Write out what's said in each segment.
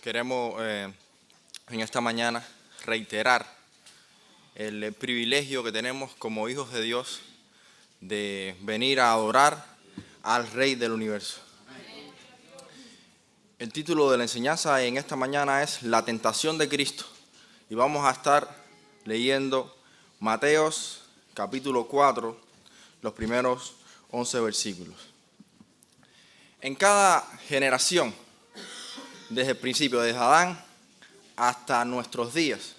Queremos en esta mañana reiterar el privilegio que tenemos como hijos de Dios de venir a adorar al Rey del Universo. El título de la enseñanza en esta mañana es La tentación de Cristo y vamos a estar leyendo Mateos capítulo 4, los primeros 11 versículos. En cada generación, desde el principio, desde Adán hasta nuestros días,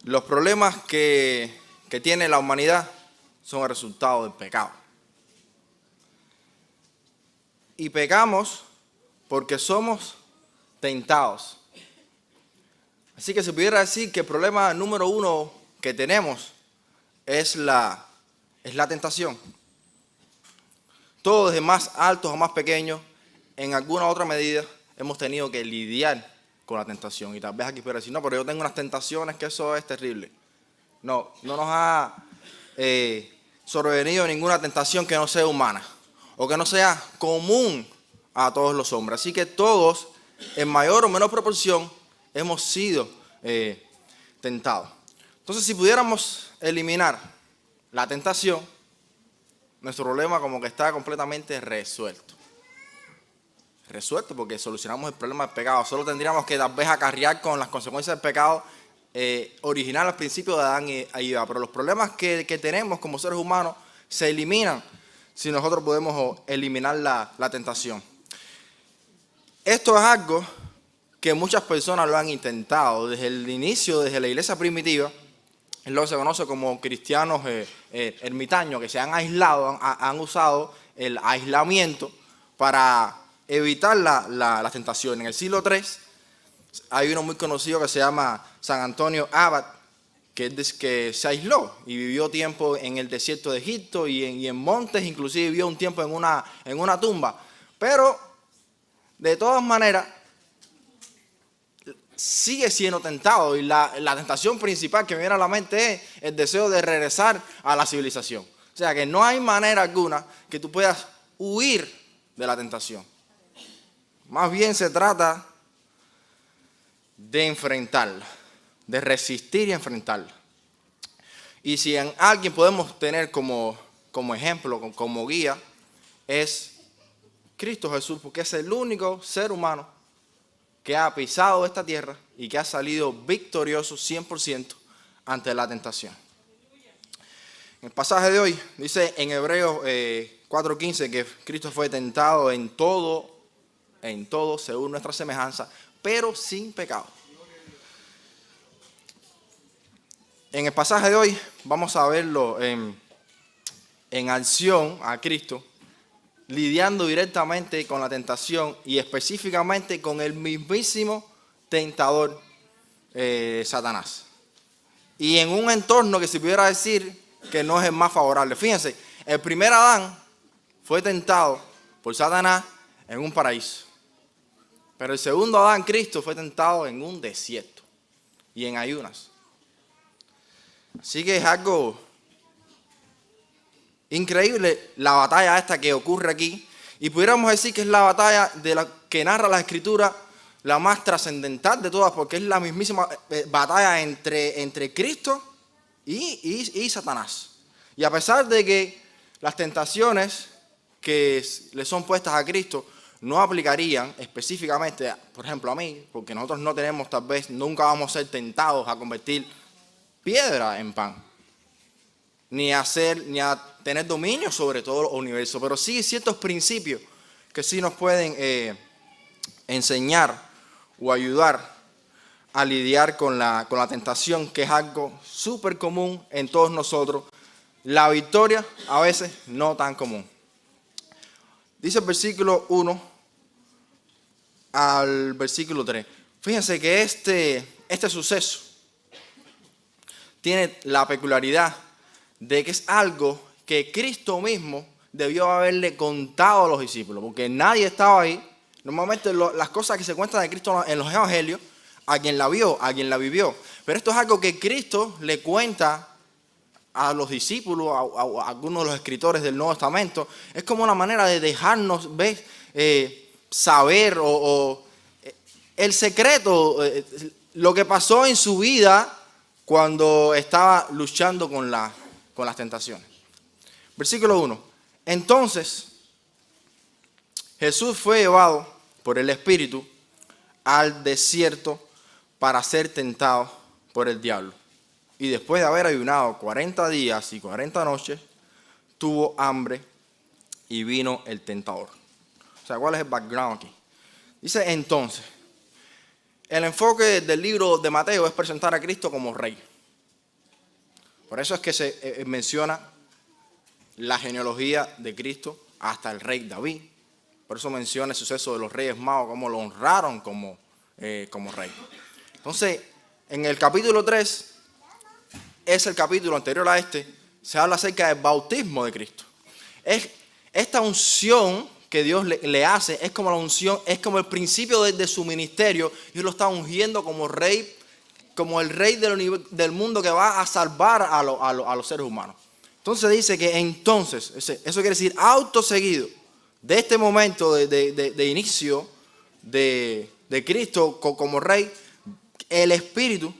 los problemas que tiene la humanidad son el resultado del pecado. Y pecamos porque somos tentados. Así que se pudiera decir que el problema número uno que tenemos es la tentación. Todos, desde más altos a más pequeños, en alguna otra medida hemos tenido que lidiar con la tentación. Y tal vez aquí pudiera decir, no, pero yo tengo unas tentaciones que eso es terrible. No nos ha sobrevenido ninguna tentación que no sea humana o que no sea común a todos los hombres. Así que todos, en mayor o menor proporción, hemos sido tentados. Entonces, si pudiéramos eliminar la tentación, nuestro problema como que está completamente resuelto. Resuelto porque solucionamos el problema del pecado. Solo tendríamos que tal vez acarrear con las consecuencias del pecado original al principio de Adán y Eva. Pero los problemas que tenemos como seres humanos se eliminan si nosotros podemos eliminar la tentación. Esto es algo que muchas personas lo han intentado desde el inicio, desde la iglesia primitiva. Es lo que se conoce como cristianos ermitaños, que se han aislado, han usado el aislamiento para evitar la tentación. En el siglo III hay uno muy conocido que se llama San Antonio Abad, que se aisló y vivió tiempo en el desierto de Egipto y en montes, inclusive vivió un tiempo en una tumba. Pero de todas maneras sigue siendo tentado, y la tentación principal que me viene a la mente es el deseo de regresar a la civilización. O sea que no hay manera alguna que tú puedas huir de la tentación. Más bien se trata de enfrentarla, de resistir y enfrentarla. Y si en alguien podemos tener como ejemplo, como guía, es Cristo Jesús, porque es el único ser humano que ha pisado esta tierra y que ha salido victorioso 100% ante la tentación. En el pasaje de hoy dice en Hebreos 4:15 que Cristo fue tentado en todo según nuestra semejanza, pero sin pecado. En el pasaje de hoy vamos a verlo en acción a Cristo, lidiando directamente con la tentación y específicamente con el mismísimo tentador Satanás. Y en un entorno que se pudiera decir que no es el más favorable. Fíjense, el primer Adán fue tentado por Satanás en un paraíso. Pero el segundo Adán, Cristo, fue tentado en un desierto y en ayunas. Así que es algo increíble la batalla esta que ocurre aquí, y pudiéramos decir que es la batalla de la que narra la Escritura la más trascendental de todas, porque es la mismísima batalla entre Cristo y Satanás. Y a pesar de que las tentaciones que le son puestas a Cristo no aplicarían específicamente, por ejemplo, a mí, porque nosotros no tenemos, tal vez nunca vamos a ser tentados a convertir piedra en pan, ni a tener dominio sobre todo el universo, pero sí ciertos principios que sí nos pueden enseñar o ayudar a lidiar con la tentación, que es algo súper común en todos nosotros. La victoria a veces no tan común. Dice el versículo 1 al versículo 3. Fíjense que este suceso tiene la peculiaridad de que es algo que Cristo mismo debió haberle contado a los discípulos, porque nadie estaba ahí. Normalmente las cosas que se cuentan de Cristo en los evangelios, a quien la vio, a quien la vivió. Pero esto es algo que Cristo le cuenta a los discípulos, a algunos de los escritores del Nuevo Testamento. Es como una manera de dejarnos ver, saber o el secreto, lo que pasó en su vida cuando estaba luchando con las tentaciones. Versículo 1. Entonces, Jesús fue llevado por el Espíritu al desierto para ser tentado por el diablo. Y después de haber ayunado 40 días y 40 noches, tuvo hambre y vino el tentador. O sea, ¿cuál es el background aquí? Dice entonces, el enfoque del libro de Mateo es presentar a Cristo como rey. Por eso es que se menciona la genealogía de Cristo hasta el rey David. Por eso menciona el suceso de los reyes magos, cómo lo honraron como rey. Entonces, en el capítulo 3, es el capítulo anterior a este, se habla acerca del bautismo de Cristo. Esta unción que Dios le hace es como la unción, es como el principio de su ministerio. Dios lo está ungiendo como rey, como el rey del mundo que va a salvar a los seres humanos. Entonces dice que entonces, eso quiere decir auto seguido de este momento de inicio de Cristo como rey, el Espíritu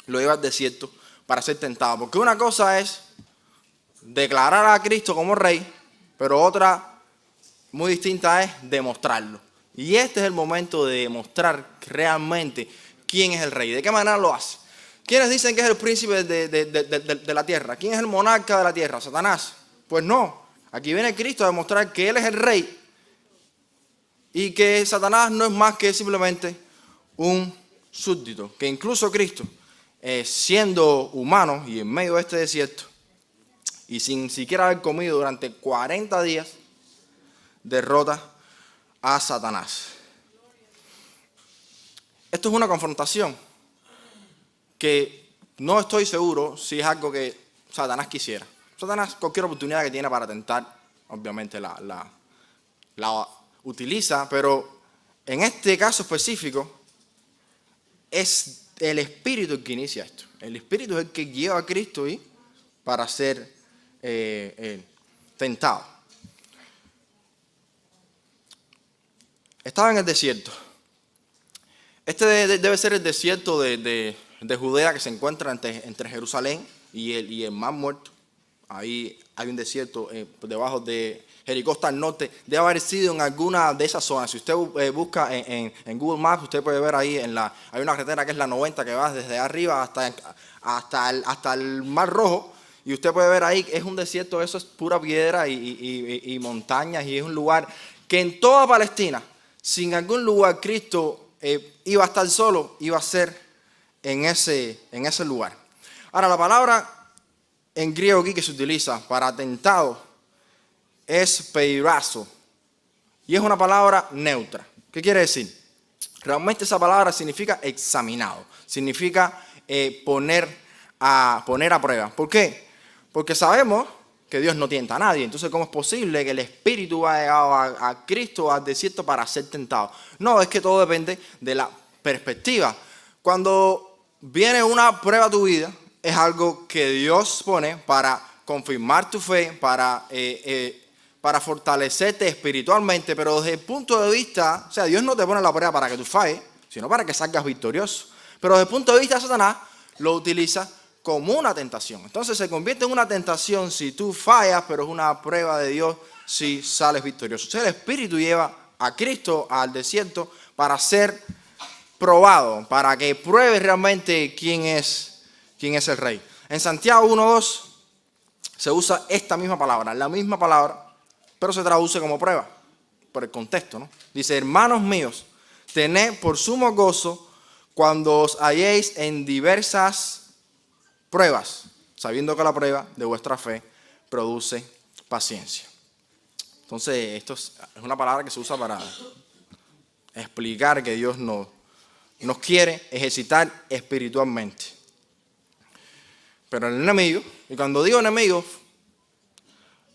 lo lleva al desierto para ser tentado. Porque una cosa es declarar a Cristo como rey, pero otra muy distinta es demostrarlo. Y este es el momento de demostrar realmente quién es el rey. ¿De qué manera lo hace? ¿Quiénes dicen que es el príncipe de la tierra? ¿Quién es el monarca de la tierra? ¿Satanás? Pues no. Aquí viene Cristo a demostrar que Él es el rey y que Satanás no es más que simplemente un súbdito. Que incluso Cristo, siendo humano y en medio de este desierto y sin siquiera haber comido durante 40 días, derrota a Satanás. Esto es una confrontación que no estoy seguro si es algo que Satanás quisiera. Satanás, cualquier oportunidad que tiene para tentar, obviamente la utiliza, pero en este caso específico es el Espíritu el que inicia esto. El Espíritu es el que lleva a Cristo ahí para ser tentado. Estaba en el desierto. Este debe ser el desierto de Judea que se encuentra entre Jerusalén y el Mar Muerto. Ahí hay un desierto debajo de Jericó, está al norte. Debe haber sido en alguna de esas zonas. Si usted busca en Google Maps, usted puede ver ahí hay una carretera que es la 90 que va desde arriba hasta el Mar Rojo. Y usted puede ver ahí, es un desierto, eso es pura piedra y montañas. Y es un lugar que en toda Palestina, sin algún lugar Cristo iba a estar solo, iba a ser en ese lugar. Ahora, la palabra en griego aquí que se utiliza para tentado es peirazo. Y es una palabra neutra. ¿Qué quiere decir? Realmente esa palabra significa examinado. Significa poner a prueba. ¿Por qué? Porque sabemos que Dios no tienta a nadie. Entonces, ¿cómo es posible que el Espíritu haya llegado a Cristo al desierto para ser tentado? No, es que todo depende de la perspectiva. Cuando viene una prueba a tu vida, es algo que Dios pone para confirmar tu fe, para fortalecerte espiritualmente, pero desde el punto de vista, o sea, Dios no te pone la prueba para que tú falles, sino para que salgas victorioso. Pero desde el punto de vista de Satanás, lo utiliza como una tentación. Entonces se convierte en una tentación si tú fallas, pero es una prueba de Dios si sales victorioso. Entonces el Espíritu lleva a Cristo al desierto para ser probado, para que pruebe realmente quién es el rey. En Santiago 1:2 se usa esta misma palabra, la misma palabra, pero se traduce como prueba, por el contexto, ¿no? Dice, hermanos míos, tened por sumo gozo cuando os halléis en diversas pruebas, sabiendo que la prueba de vuestra fe produce paciencia. Entonces, esto es una palabra que se usa para explicar que Dios nos quiere ejercitar espiritualmente. Pero el enemigo, y cuando digo enemigo,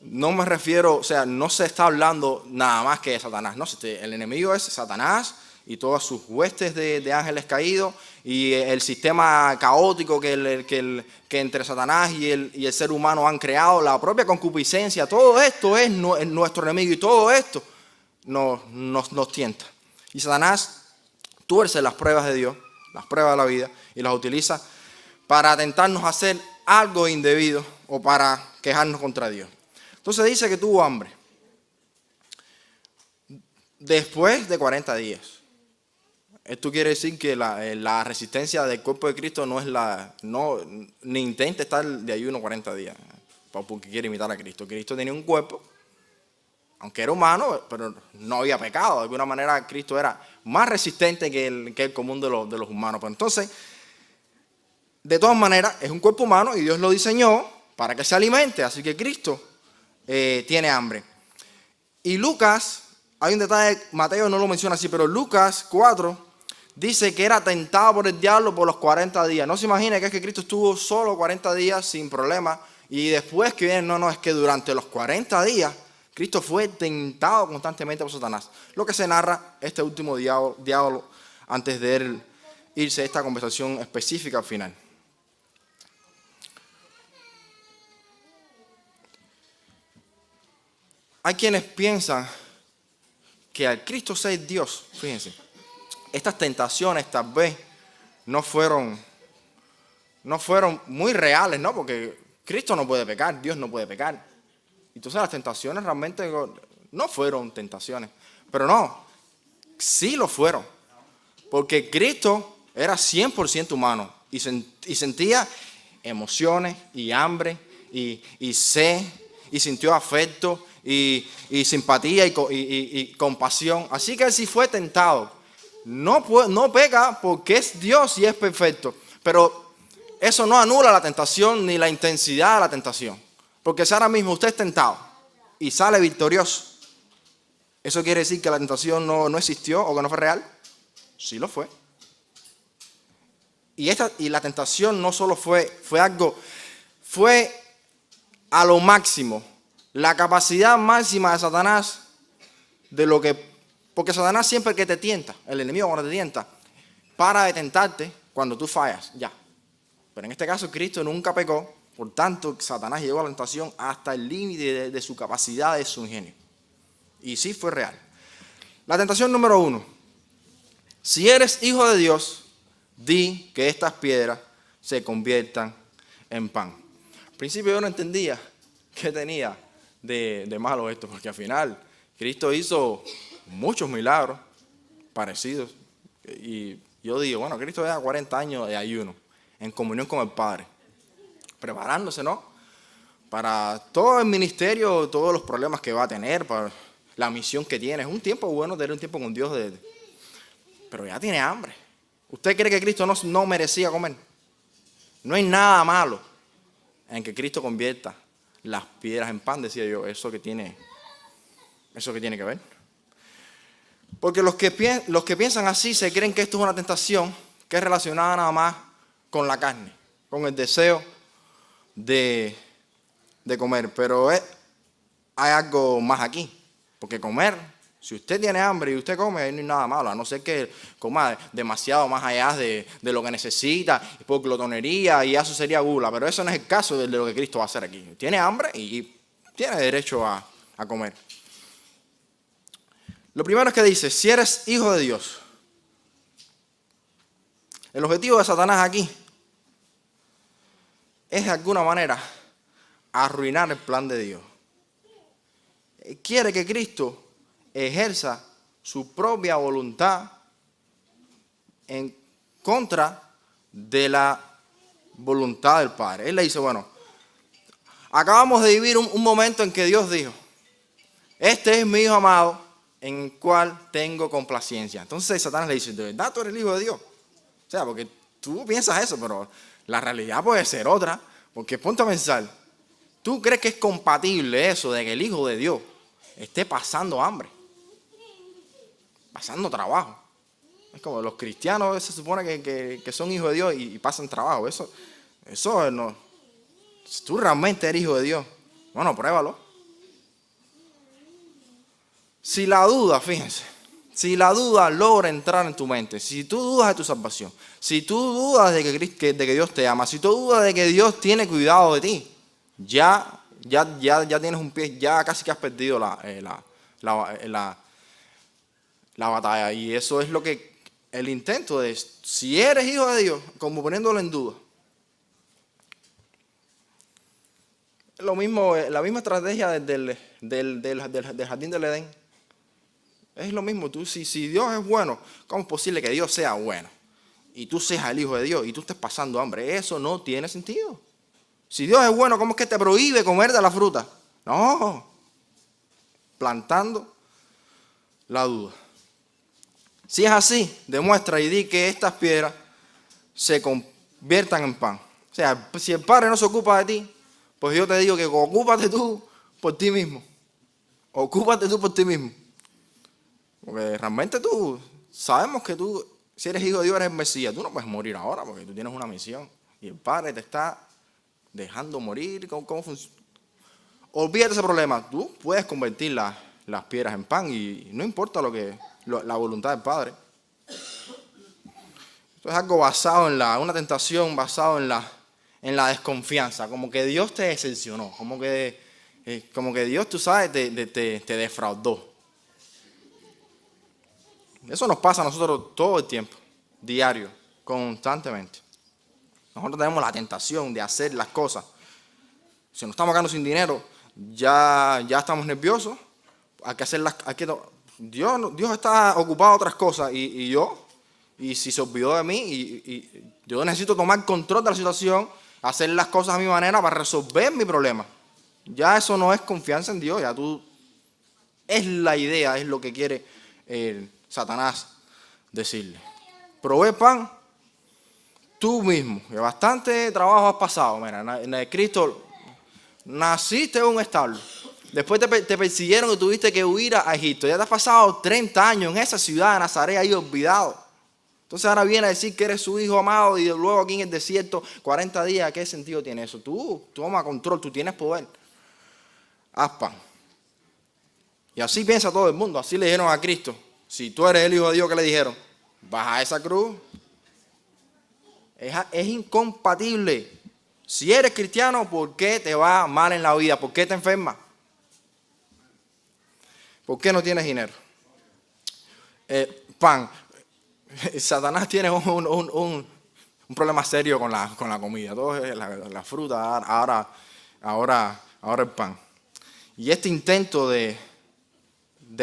no me refiero, o sea, no se está hablando nada más que de Satanás. No, el enemigo es Satanás y todas sus huestes de ángeles caídos y el sistema caótico que entre Satanás y el ser humano han creado, la propia concupiscencia, todo esto es nuestro enemigo y todo esto nos tienta. Y Satanás tuerce las pruebas de Dios, las pruebas de la vida, y las utiliza para tentarnos a hacer algo indebido o para quejarnos contra Dios. Entonces dice que tuvo hambre después de 40 días. Esto quiere decir que la resistencia del cuerpo de Cristo ni intenta estar de ayuno 40 días porque quiere imitar a Cristo. Cristo tenía un cuerpo, aunque era humano, pero no había pecado. De alguna manera Cristo era más resistente que el común de los humanos. Pero entonces, de todas maneras, es un cuerpo humano y Dios lo diseñó para que se alimente. Así que Cristo tiene hambre. Y Lucas, hay un detalle, Mateo no lo menciona así, pero Lucas 4 dice que era tentado por el diablo por los 40 días. No se imagina que es que Cristo estuvo solo 40 días sin problema y después que viene, no, es que durante los 40 días Cristo fue tentado constantemente por Satanás. Lo que se narra este último diálogo antes de él irse a esta conversación específica al final. Hay quienes piensan que al Cristo ser Dios, fíjense, estas tentaciones tal vez no fueron muy reales, ¿no? Porque Cristo no puede pecar, Dios no puede pecar. Entonces las tentaciones realmente no fueron tentaciones. Pero no, sí lo fueron. Porque Cristo era 100% humano y sentía emociones y hambre y sed y sintió afecto y simpatía y compasión. Así que él sí fue tentado. No peca porque es Dios y es perfecto. Pero eso no anula la tentación ni la intensidad de la tentación. Porque si ahora mismo usted es tentado y sale victorioso, ¿eso quiere decir que la tentación no existió o que no fue real? Sí lo fue. Y la tentación no solo fue a lo máximo, la capacidad máxima de Satanás porque Satanás siempre que te tienta, el enemigo cuando te tienta, para de tentarte cuando tú fallas, ya. Pero en este caso Cristo nunca pecó, por tanto Satanás llegó a la tentación hasta el límite de su capacidad, de su ingenio. Y sí fue real. La tentación número 1. Si eres hijo de Dios, di que estas piedras se conviertan en pan. Al principio yo no entendía qué tenía de malo esto, porque al final Cristo hizo muchos milagros parecidos. Y yo digo, bueno, Cristo lleva 40 años de ayuno, en comunión con el Padre, preparándose, ¿no? Para todo el ministerio, todos los problemas que va a tener, para la misión que tiene. Es un tiempo bueno tener un tiempo con Dios, pero ya tiene hambre. ¿Usted cree que Cristo no merecía comer? No hay nada malo en que Cristo convierta las piedras en pan, decía yo. ¿Eso que tiene que ver? Porque los que piensan así se creen que esto es una tentación que es relacionada nada más con la carne, con el deseo de comer. Pero hay algo más aquí. Porque comer, si usted tiene hambre y usted come, no hay nada malo, a no ser que coma demasiado más allá de lo que necesita, por glotonería, y eso sería gula. Pero eso no es el caso de lo que Cristo va a hacer aquí. Tiene hambre y tiene derecho a comer. Lo primero es que dice, si eres hijo de Dios. El objetivo de Satanás aquí es de alguna manera arruinar el plan de Dios. Quiere que Cristo ejerza su propia voluntad en contra de la voluntad del Padre. Él le dice, bueno, acabamos de vivir un momento en que Dios dijo, este es mi hijo amado, en el cual tengo complacencia. Entonces Satanás le dice, ¿de verdad tú eres el hijo de Dios? O sea, porque tú piensas eso, pero la realidad puede ser otra. Porque ponte a pensar, ¿tú crees que es compatible eso de que el hijo de Dios esté pasando hambre? Pasando trabajo. Es como los cristianos se supone que son hijos de Dios y pasan trabajo. Eso no. Si tú realmente eres hijo de Dios, bueno, pruébalo. Si la duda, fíjense, si la duda logra entrar en tu mente, si tú dudas de tu salvación, si tú dudas de que Dios te ama, si tú dudas de que Dios tiene cuidado de ti, ya tienes un pie, ya casi que has perdido la batalla. Y eso es lo que el intento de, si eres hijo de Dios, como poniéndolo en duda. Lo mismo, la misma estrategia del jardín del Edén. Es lo mismo, si Dios es bueno, ¿cómo es posible que Dios sea bueno? Y tú seas el hijo de Dios y tú estés pasando hambre. Eso no tiene sentido. Si Dios es bueno, ¿cómo es que te prohíbe comer de la fruta? No. Plantando la duda. Si es así, demuestra y di que estas piedras se conviertan en pan. O sea, si el Padre no se ocupa de ti, pues yo te digo que ocúpate tú por ti mismo. Ocúpate tú por ti mismo. Porque realmente sabemos que tú, si eres hijo de Dios, eres el Mesías. Tú no puedes morir ahora porque tú tienes una misión. Y el Padre te está dejando morir. ¿Cómo funciona? Olvídate ese problema. Tú puedes convertir las piedras en pan y no importa la voluntad del Padre. Esto es algo basado en una tentación basado en la desconfianza. Como que Dios te decepcionó. Como que Dios, tú sabes, te defraudó. Eso nos pasa a nosotros todo el tiempo, diario, constantemente. Nosotros tenemos la tentación de hacer las cosas. Si nos estamos quedando sin dinero, ya estamos nerviosos. Hay que hacerlas. Dios está ocupado en otras cosas y si se olvidó de mí y yo necesito tomar control de la situación, hacer las cosas a mi manera para resolver mi problema. Ya eso no es confianza en Dios, es la idea, es lo que quiere Satanás decirle. Provee pan tú mismo, que bastante trabajo has pasado. Mira, en el Cristo naciste en un establo. Después te persiguieron y tuviste que huir a Egipto. Ya te has pasado 30 años en esa ciudad de Nazaret ahí olvidado. Entonces ahora viene a decir que eres su hijo amado y luego aquí en el desierto 40 días. ¿Qué sentido tiene eso? Tú toma control, tú tienes poder. Haz pan. Y así piensa todo el mundo. Así le dijeron a Cristo. Si tú eres el hijo de Dios, ¿qué le dijeron? Baja esa cruz. Es incompatible. Si eres cristiano, ¿por qué te va mal en la vida? ¿Por qué te enfermas? ¿Por qué no tienes dinero? Pan. Satanás tiene un problema serio con la comida. Todo es la fruta, ahora el pan. Y este intento de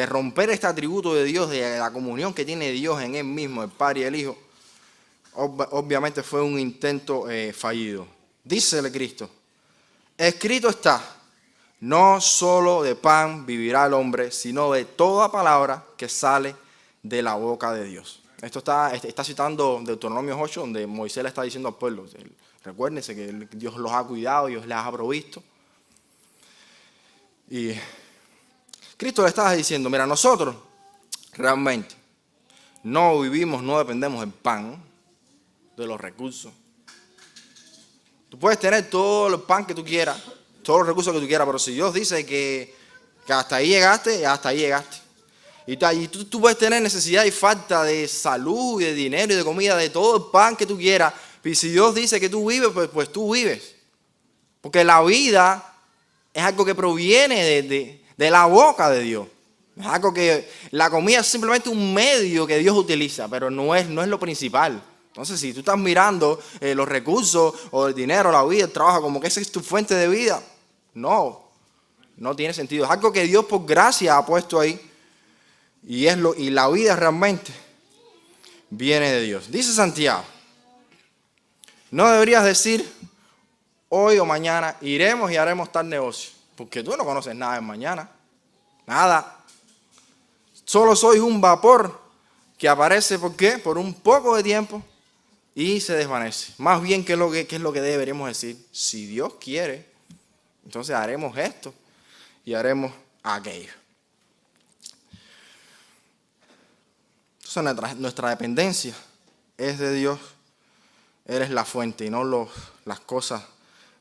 romper este atributo de Dios, de la comunión que tiene Dios en Él mismo, el Padre y el Hijo, obviamente fue un intento fallido. Dícele Cristo, escrito está, no solo de pan vivirá el hombre, sino de toda palabra que sale de la boca de Dios. Esto está citando Deuteronomio 8, donde Moisés le está diciendo al pueblo, recuérdense que Dios los ha cuidado, Dios les ha provisto. Y Cristo le estaba diciendo, mira, nosotros realmente no vivimos, no dependemos del pan, de los recursos. Tú puedes tener todo el pan que tú quieras, todos los recursos que tú quieras, pero si Dios dice que hasta ahí llegaste, hasta ahí llegaste. Y tú puedes tener necesidad y falta de salud y de dinero y de comida, de todo el pan que tú quieras. Y si Dios dice que tú vives, pues tú vives. Porque la vida es algo que proviene de la boca de Dios. Es algo que la comida es simplemente un medio que Dios utiliza, pero no es lo principal. Entonces, si tú estás mirando los recursos o el dinero, la vida, el trabajo, como que esa es tu fuente de vida, no tiene sentido. Es algo que Dios por gracia ha puesto ahí y la vida realmente viene de Dios. Dice Santiago, no deberías decir hoy o mañana iremos y haremos tal negocio, porque tú no conoces nada de mañana, nada. Solo sois un vapor que aparece, ¿por qué? Por un poco de tiempo y se desvanece. Más bien, ¿qué es lo que deberíamos decir? Si Dios quiere, entonces haremos esto y haremos aquello. Entonces nuestra dependencia es de Dios. Él es la fuente y no las cosas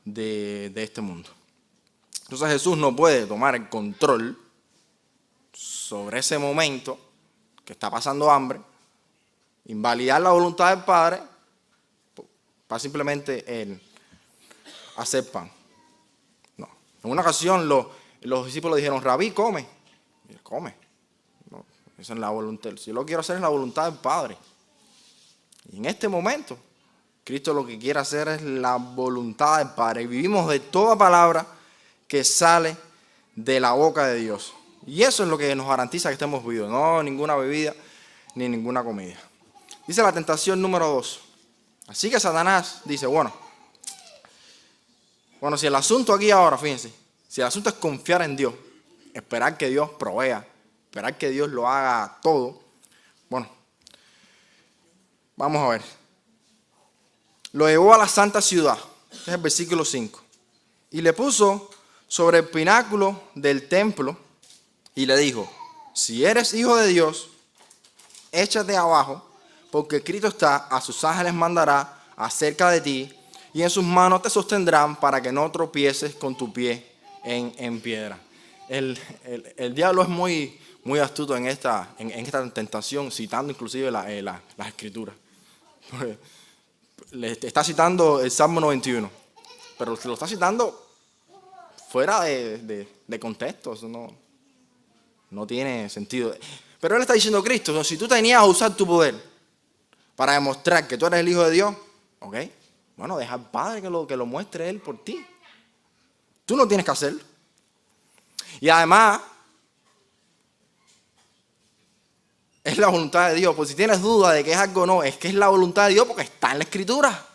de este mundo. Entonces Jesús no puede tomar el control sobre ese momento que está pasando hambre, invalidar la voluntad del Padre para simplemente él hacer pan. No. En una ocasión los discípulos dijeron, Rabí, come. Y él come. No, esa es la voluntad. Si yo lo quiero hacer es la voluntad del Padre. Y en este momento, Cristo lo que quiere hacer es la voluntad del Padre. Y vivimos de toda palabra que sale de la boca de Dios. Y eso es lo que nos garantiza que estemos vivos. No ninguna bebida ni ninguna comida. Dice la tentación número 2. Así que Satanás dice, bueno, si el asunto aquí ahora, fíjense, si el asunto es confiar en Dios, esperar que Dios provea, esperar que Dios lo haga todo, bueno, vamos a ver. Lo llevó a la santa ciudad, este es el versículo 5, y le puso sobre el pináculo del templo y le dijo, si eres hijo de Dios, échate abajo, porque escrito está, a sus ángeles mandará acerca de ti, y en sus manos te sostendrán para que no tropieces con tu pie en piedra. El diablo es muy astuto en esta tentación, citando inclusive las escrituras. Le está citando el Salmo 91, pero lo está citando fuera de contexto, eso no tiene sentido. Pero él está diciendo, Cristo, si tú tenías a usar tu poder para demostrar que tú eres el Hijo de Dios, ¿ok? Bueno, deja al Padre que lo muestre Él por ti. Tú no tienes que hacerlo. Y además, es la voluntad de Dios. Pues si tienes duda de que es algo o no, es que es la voluntad de Dios porque está en la Escritura.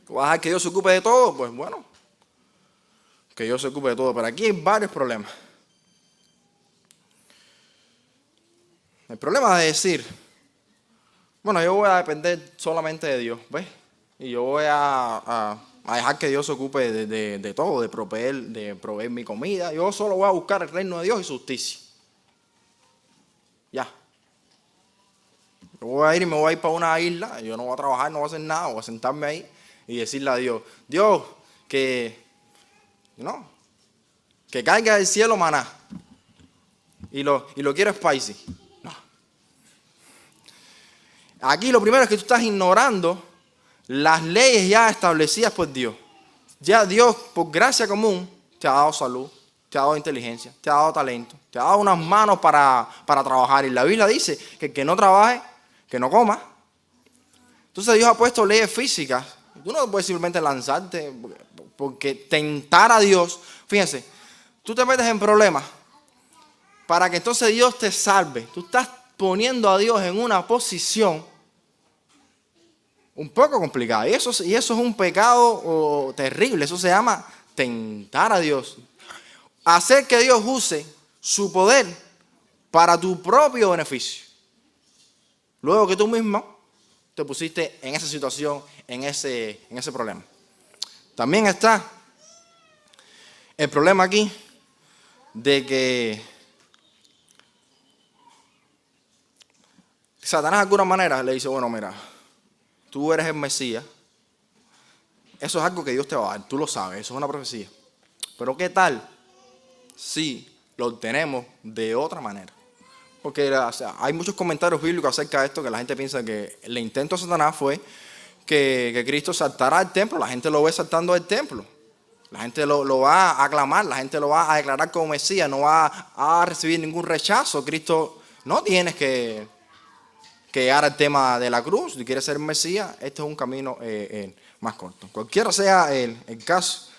¿Tú vas a dejar que Dios se ocupe de todo? Pues bueno, que Dios se ocupe de todo. Pero aquí hay varios problemas. El problema de decir, bueno, yo voy a depender solamente de Dios, ¿ves? Y yo voy a dejar que Dios se ocupe de todo, de proveer mi comida. Yo solo voy a buscar el reino de Dios y su justicia. Ya. Yo voy a ir y me voy a ir para una isla, yo no voy a trabajar, no voy a hacer nada, voy a sentarme ahí y decirle a Dios, Dios, que caiga del cielo maná. Y lo quiero spicy. No. Aquí lo primero es que tú estás ignorando las leyes ya establecidas por Dios. Ya Dios, por gracia común, te ha dado salud, te ha dado inteligencia, te ha dado talento, te ha dado unas manos para trabajar. Y la Biblia dice que el que no trabaje, que no coma. Entonces Dios ha puesto leyes físicas. Tú no puedes simplemente lanzarte porque tentar a Dios. Fíjense, tú te metes en problemas para que entonces Dios te salve. Tú estás poniendo a Dios en una posición un poco complicada. Y eso es un pecado terrible. Eso se llama tentar a Dios. Hacer que Dios use su poder para tu propio beneficio. Luego que tú mismo te pusiste en esa situación, en ese problema. También está el problema aquí de que Satanás de alguna manera le dice, bueno, mira, tú eres el Mesías, eso es algo que Dios te va a dar, tú lo sabes, eso es una profecía. Pero ¿qué tal si lo obtenemos de otra manera? Porque hay muchos comentarios bíblicos acerca de esto que la gente piensa que el intento de Satanás fue que Cristo saltara al templo. La gente lo ve saltando del templo. La gente lo va a aclamar, la gente lo va a declarar como Mesías, no va a recibir ningún rechazo. Cristo, no tienes que llegar al tema de la cruz. Si quieres ser Mesías, este es un camino más corto. Cualquiera sea el caso,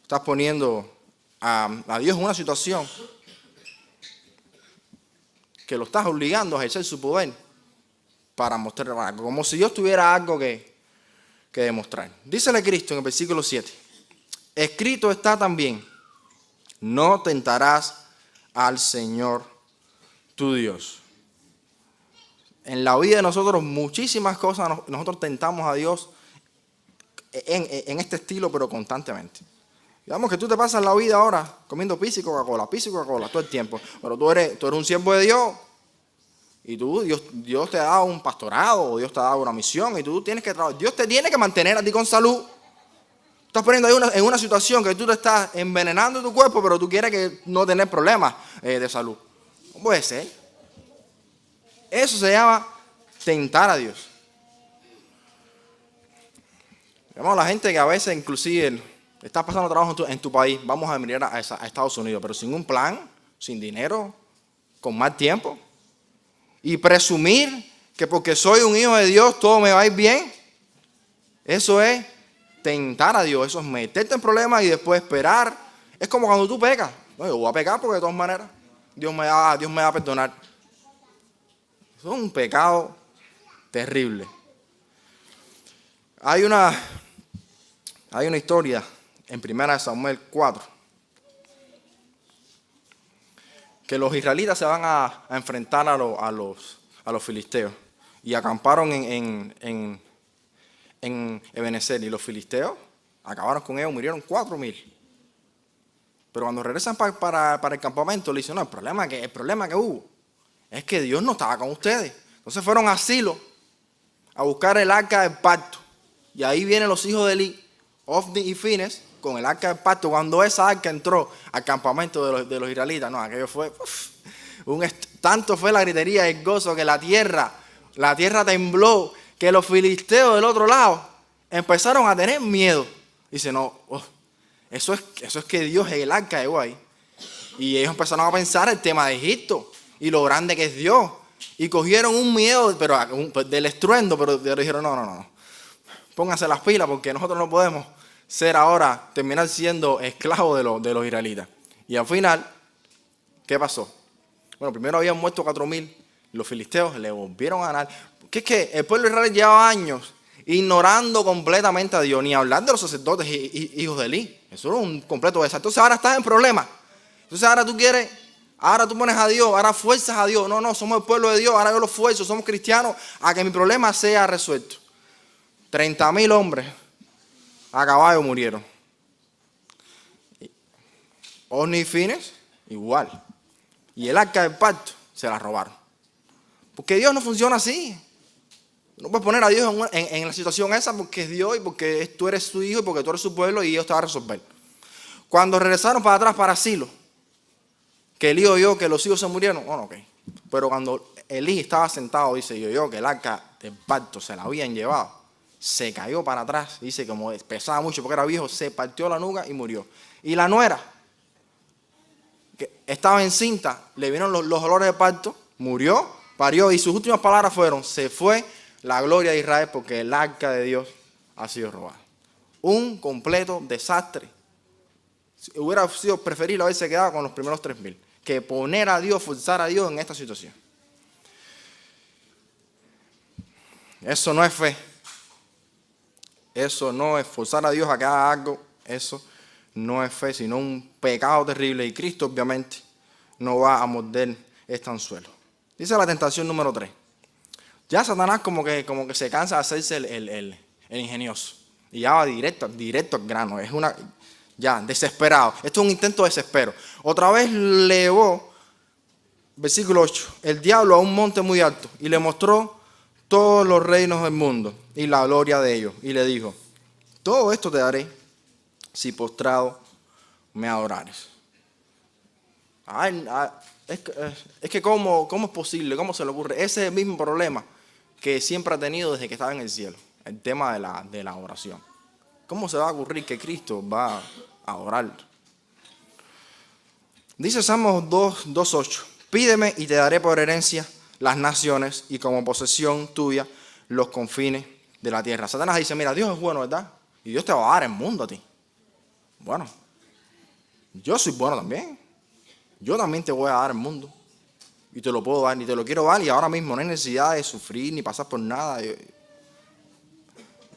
estás poniendo a Dios en una situación que lo estás obligando a ejercer su poder para mostrar algo, como si Dios tuviera algo que demostrar. Dícele Cristo en el versículo 7, escrito está también, no tentarás al Señor tu Dios. En la vida de nosotros muchísimas cosas nosotros tentamos a Dios en este estilo, pero constantemente. Digamos que tú te pasas la vida ahora comiendo pizza y Coca-Cola todo el tiempo. Pero tú eres un siervo de Dios. Y Dios te ha dado un pastorado, o Dios te ha dado una misión, y tú tienes que trabajar. Dios te tiene que mantener a ti con salud. Estás poniendo ahí en una situación que tú te estás envenenando tu cuerpo, pero tú quieres que no tener problemas de salud. No puede ser. Eso se llama tentar a Dios. Vemos a la gente que a veces inclusive estás pasando trabajo en tu país, vamos a emigrar a Estados Unidos, pero sin un plan, sin dinero, con mal tiempo. y presumir que porque soy un hijo de Dios todo me va a ir bien, eso es tentar a Dios, eso es meterte en problemas y después esperar. Es como cuando tú pecas. No, yo voy a pecar porque de todas maneras Dios me va a perdonar. Eso es un pecado terrible. Hay una historia en 1 Samuel 4 que los israelitas se van a enfrentar a los filisteos y acamparon en Ebenezer, y los filisteos acabaron con ellos, murieron 4,000. Pero cuando regresan para el campamento, le dicen, no, el problema que hubo es que Dios no estaba con ustedes. Entonces fueron a Silo a buscar el arca del pacto. Y ahí vienen los hijos de Eli, Ofni y Fines, con el arca del pacto. Cuando esa arca entró al campamento de los israelitas, no, aquello fue, tanto fue la gritería y el gozo que la tierra tembló, que los filisteos del otro lado empezaron a tener miedo. Dice, no, eso es que Dios es el arca llegó ahí. Y ellos empezaron a pensar el tema de Egipto y lo grande que es Dios. Y cogieron un miedo del estruendo, pero dijeron, no. Pónganse las pilas porque nosotros no podemos terminar siendo esclavos de los israelitas. Y al final, ¿qué pasó? Bueno, primero habían muerto 4,000, los filisteos le volvieron a ganar. Que es que el pueblo de Israel llevaba años ignorando completamente a Dios, ni hablar de los sacerdotes y hijos de Eli. Eso era un completo desastre. Entonces ahora estás en problemas. Entonces ahora tú pones a Dios, ahora fuerzas a Dios. No, somos el pueblo de Dios, ahora yo los fuerzo, somos cristianos, a que mi problema sea resuelto. 30,000 hombres a caballo murieron. Ofni y Fines, igual. Y el arca del pacto se la robaron. Porque Dios no funciona así. No puedes poner a Dios en la situación esa porque es Dios y porque tú eres su hijo y porque tú eres su pueblo y Dios te va a resolver. Cuando regresaron para atrás, para Silo, que Elí oyó que los hijos se murieron, bueno, ok. Pero cuando Elí estaba sentado, dice, y oyó que el arca del pacto se la habían llevado, se cayó para atrás, dice, como pesaba mucho porque era viejo, se partió la nuca y murió. Y la nuera, que estaba encinta, le vieron los olores de parto, murió, parió, y sus últimas palabras fueron, se fue la gloria de Israel porque el arca de Dios ha sido robada. Un completo desastre. Hubiera sido preferible haberse quedado con los primeros 3,000 que poner a Dios, forzar a Dios en esta situación. Eso no es fe. Eso no es forzar a Dios a que haga algo. Eso no es fe, sino un pecado terrible. Y Cristo, obviamente, no va a morder este anzuelo. Dice la tentación número 3. Ya Satanás como que se cansa de hacerse el ingenioso. Y ya va directo al grano. Es desesperado. Esto es un intento de desespero. Otra vez le llevó, versículo 8, el diablo a un monte muy alto y le mostró todos los reinos del mundo y la gloria de ellos. Y le dijo, todo esto te daré si postrado me adorares. Es que ¿cómo es posible? ¿Cómo se le ocurre? Ese es el mismo problema que siempre ha tenido desde que estaba en el cielo. El tema de la oración. ¿Cómo se va a ocurrir que Cristo va a orar? Dice Salmos 2:8, pídeme y te daré por herencia las naciones y como posesión tuya los confines de la tierra. Satanás dice, mira, Dios es bueno, ¿verdad? Y Dios te va a dar el mundo a ti. Bueno, yo soy bueno también. Yo también te voy a dar el mundo. Y te lo puedo dar, y te lo quiero dar, y ahora mismo no hay necesidad de sufrir ni pasar por nada.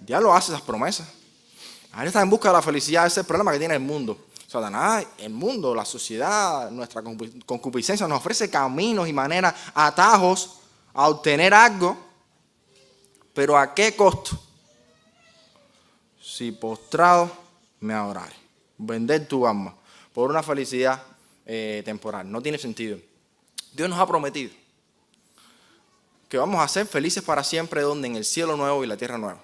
Ya lo hace esas promesas. Ahora está en busca de la felicidad, ese es el problema que tiene el mundo. Satanás, el mundo, la sociedad, nuestra concupiscencia nos ofrece caminos y maneras, atajos a obtener algo, pero ¿a qué costo? Si postrado me adorare. Vender tu alma por una felicidad temporal. No tiene sentido. Dios nos ha prometido que vamos a ser felices para siempre, donde en el cielo nuevo y la tierra nueva.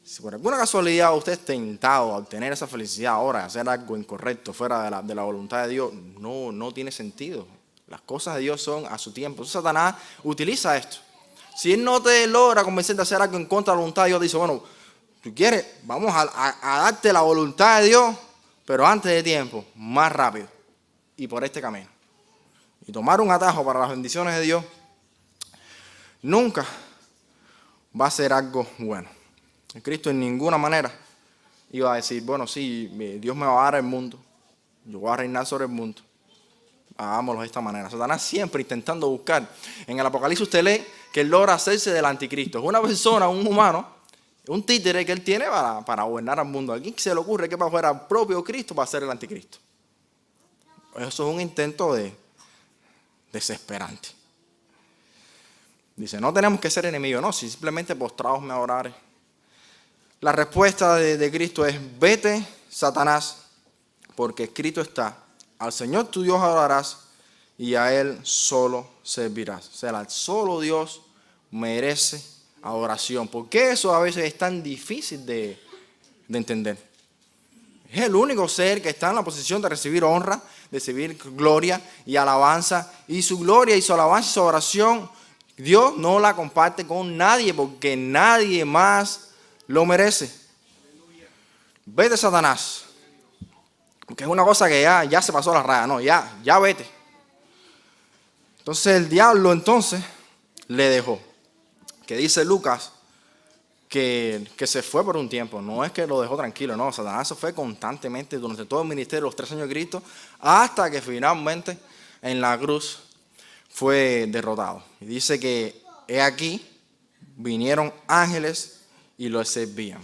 Si por alguna casualidad usted es tentado a obtener esa felicidad ahora, a hacer algo incorrecto fuera de la voluntad de Dios, no tiene sentido. Las cosas de Dios son a su tiempo. Entonces Satanás utiliza esto. Si él no te logra convencer de hacer algo en contra de la voluntad de Dios, dice, bueno, tú quieres, vamos a darte la voluntad de Dios, pero antes de tiempo, más rápido y por este camino. Y tomar un atajo para las bendiciones de Dios nunca va a ser algo bueno. Cristo en ninguna manera iba a decir, bueno, sí, Dios me va a dar el mundo, yo voy a reinar sobre el mundo, hagámoslo de esta manera. Satanás siempre intentando buscar. En el Apocalipsis usted lee que él logra hacerse del anticristo. Es una persona, un humano, un títere que él tiene para gobernar al mundo. ¿A quién se le ocurre que va a fuera al propio Cristo para ser el anticristo? Eso es un intento desesperante. Dice, no tenemos que ser enemigos, no, si simplemente postrados me adorare. La respuesta de Cristo es, vete, Satanás, porque escrito está, al Señor tu Dios adorarás y a Él solo servirás. O sea, el solo Dios merece adoración. ¿Por qué eso a veces es tan difícil de entender? Es el único ser que está en la posición de recibir honra, de recibir gloria y alabanza. Y su gloria y su alabanza y su adoración, Dios no la comparte con nadie porque nadie más lo merece. Vete, Satanás. Porque es una cosa que ya se pasó la raya. No, ya vete. Entonces el diablo le dejó. Que dice Lucas que se fue por un tiempo. No es que lo dejó tranquilo, no. Satanás se fue constantemente durante todo el ministerio, los 3 años de Cristo, hasta que finalmente en la cruz fue derrotado. Y dice que he aquí, vinieron ángeles y lo servían.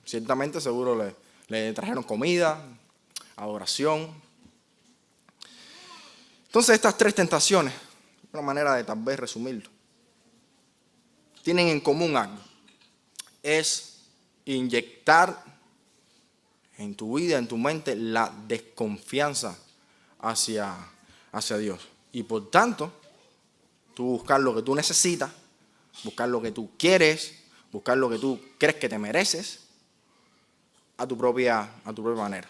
Ciertamente seguro le trajeron comida, adoración. Entonces estas 3 tentaciones, una manera de tal vez resumirlo, tienen en común algo. Es inyectar en tu vida, en tu mente, la desconfianza hacia Dios. Y por tanto, tú buscar lo que tú necesitas, buscar lo que tú quieres, buscar lo que tú crees que te mereces, a tu propia manera.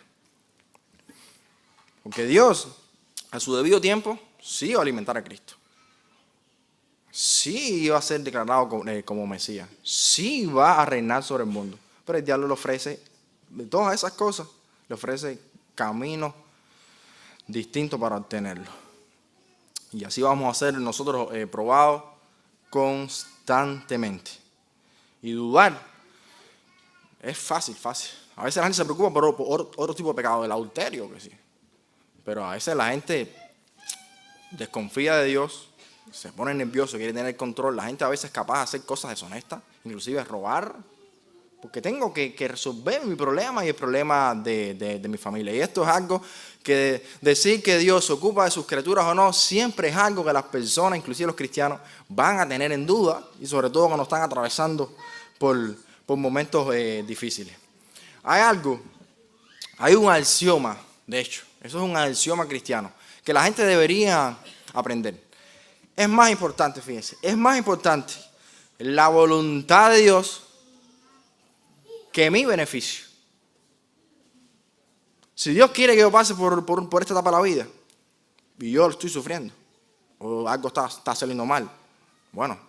Porque Dios, a su debido tiempo, sí iba a alimentar a Cristo. Sí iba a ser declarado como Mesías. Sí va a reinar sobre el mundo. Pero el diablo le ofrece, de todas esas cosas, le ofrece caminos distintos para obtenerlo. Y así vamos a ser nosotros probados constantemente. Y dudar es fácil. A veces la gente se preocupa por otro tipo de pecado, el adulterio, que sí. Pero a veces la gente desconfía de Dios, se pone nervioso, quiere tener control. La gente a veces es capaz de hacer cosas deshonestas, inclusive robar, porque tengo que resolver mi problema y el problema de mi familia. Y esto es algo que decir que Dios se ocupa de sus criaturas o no, siempre es algo que las personas, inclusive los cristianos, van a tener en duda, y sobre todo cuando están atravesando por momentos difíciles. Hay un axioma, de hecho, eso es un axioma cristiano, que la gente debería aprender. Es más importante, fíjense, es más importante la voluntad de Dios que mi beneficio. Si Dios quiere que yo pase por esta etapa de la vida y yo lo estoy sufriendo o algo está saliendo mal, bueno,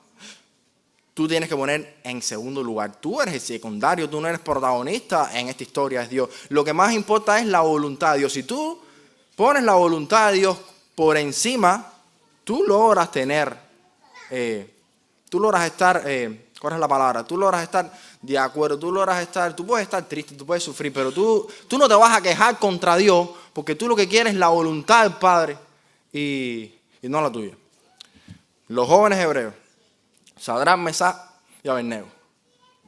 tú tienes que poner en segundo lugar. Tú eres el secundario, tú no eres protagonista en esta historia, es Dios. Lo que más importa es la voluntad de Dios. Si tú pones la voluntad de Dios por encima, tú logras estar, ¿cuál es la palabra? Tú logras estar de acuerdo, tú puedes estar triste, tú puedes sufrir, pero tú no te vas a quejar contra Dios, porque tú lo que quieres es la voluntad del Padre y no la tuya. Los jóvenes hebreos, Sadrac, Mesach y Abednego.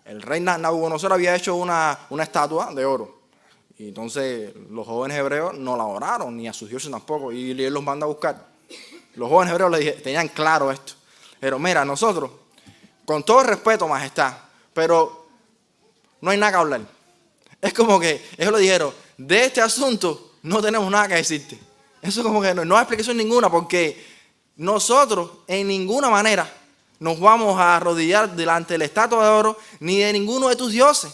El rey Nabucodonosor había hecho una estatua de oro. Y entonces los jóvenes hebreos no la adoraron, ni a sus dioses tampoco, y él los manda a buscar. Los jóvenes hebreos tenían claro esto. Pero mira, nosotros, con todo el respeto, majestad, pero no hay nada que hablar. Es como que ellos le dijeron, de este asunto no tenemos nada que decirte. Eso como que no hay explicación ninguna, porque nosotros en ninguna manera nos vamos a arrodillar delante de la estatua de oro ni de ninguno de tus dioses.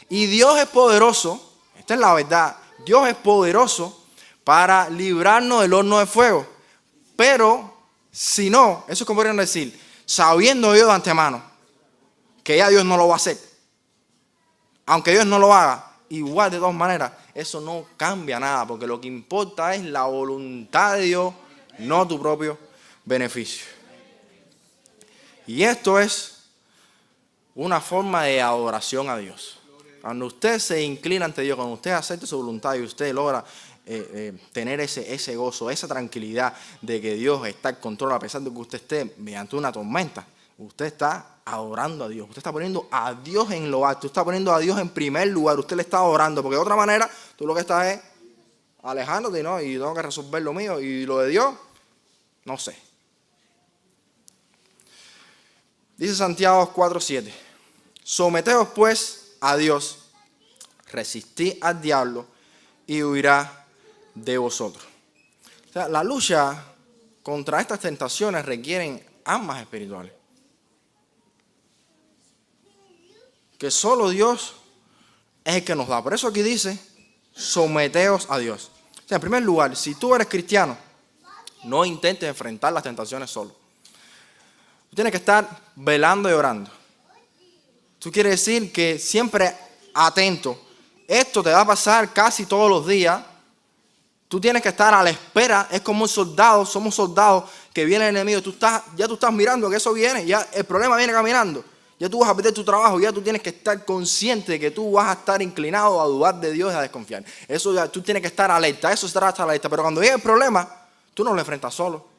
Y Dios es poderoso, esta es la verdad, Dios es poderoso para librarnos del horno de fuego. Pero si no, eso es como podrían decir, sabiendo yo de antemano que ya Dios no lo va a hacer, aunque Dios no lo haga, igual de todas maneras, eso no cambia nada, porque lo que importa es la voluntad de Dios, no tu propio beneficio. Y esto es una forma de adoración a Dios. Cuando usted se inclina ante Dios, cuando usted acepta su voluntad y usted logra tener ese gozo, esa tranquilidad de que Dios está en control a pesar de que usted esté mediante una tormenta, usted está adorando a Dios. Usted está poniendo a Dios en lo alto. Usted está poniendo a Dios en primer lugar. Usted le está adorando. Porque de otra manera, tú lo que estás es alejándote, ¿no? Y tengo que resolver lo mío. Y lo de Dios, no sé. Dice Santiago 4:7. Someteos pues a Dios, resistid al diablo y huirá de vosotros. O sea, la lucha contra estas tentaciones requieren armas espirituales. Que solo Dios es el que nos da. Por eso aquí dice, someteos a Dios. O sea, en primer lugar, si tú eres cristiano, no intentes enfrentar las tentaciones solo. Tú tienes que estar velando y orando. Tú quieres decir que siempre atento. Esto te va a pasar casi todos los días. Tú tienes que estar a la espera. Es como un soldado. Somos soldados que viene el enemigo. Ya tú estás mirando que eso viene. Ya el problema viene caminando. Ya tú vas a perder tu trabajo. Ya tú tienes que estar consciente de que tú vas a estar inclinado a dudar de Dios y a desconfiar. Eso ya, tú tienes que estar alerta. Eso será estar alerta. Pero cuando llegue el problema, tú no lo enfrentas solo.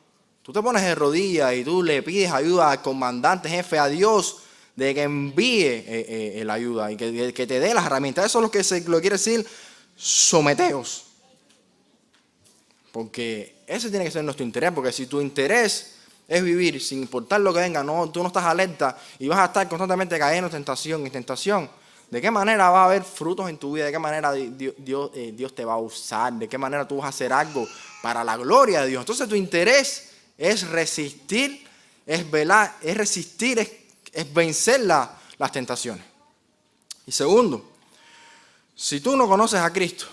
Tú te pones de rodillas y tú le pides ayuda al comandante, jefe, a Dios, de que envíe la ayuda y que te dé las herramientas. Eso es lo que lo quiere decir, someteos. Porque ese tiene que ser nuestro interés, porque si tu interés es vivir sin importar lo que venga, no, tú no estás alerta y vas a estar constantemente cayendo en tentación, ¿de qué manera va a haber frutos en tu vida? ¿De qué manera Dios te va a usar? ¿De qué manera tú vas a hacer algo para la gloria de Dios? Entonces tu interés es resistir, es velar, es resistir, es vencer las tentaciones. Y segundo, si tú no conoces a Cristo,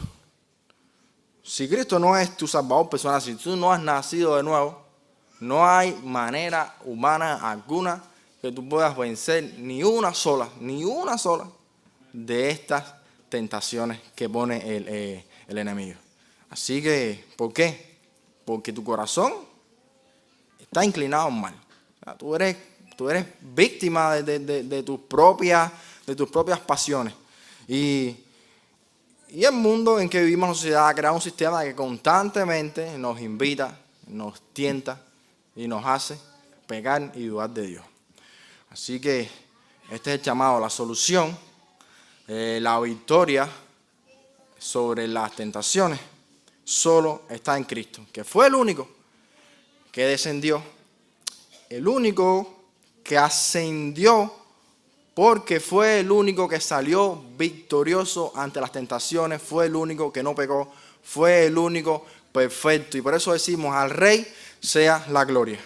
si Cristo no es tu salvador personal, si tú no has nacido de nuevo, no hay manera humana alguna que tú puedas vencer ni una sola de estas tentaciones que pone el enemigo. Así que, ¿por qué? Porque tu corazón está inclinado al mal. O sea, tú eres víctima de tus propias pasiones. Y el mundo en que vivimos en la sociedad ha creado un sistema que constantemente nos invita, nos tienta y nos hace pecar y dudar de Dios. Así que este es el llamado, la solución, la victoria sobre las tentaciones solo está en Cristo, que fue el único que descendió, el único que ascendió, porque fue el único que salió victorioso ante las tentaciones, fue el único que no pecó, fue el único perfecto. Y por eso decimos, al Rey sea la gloria.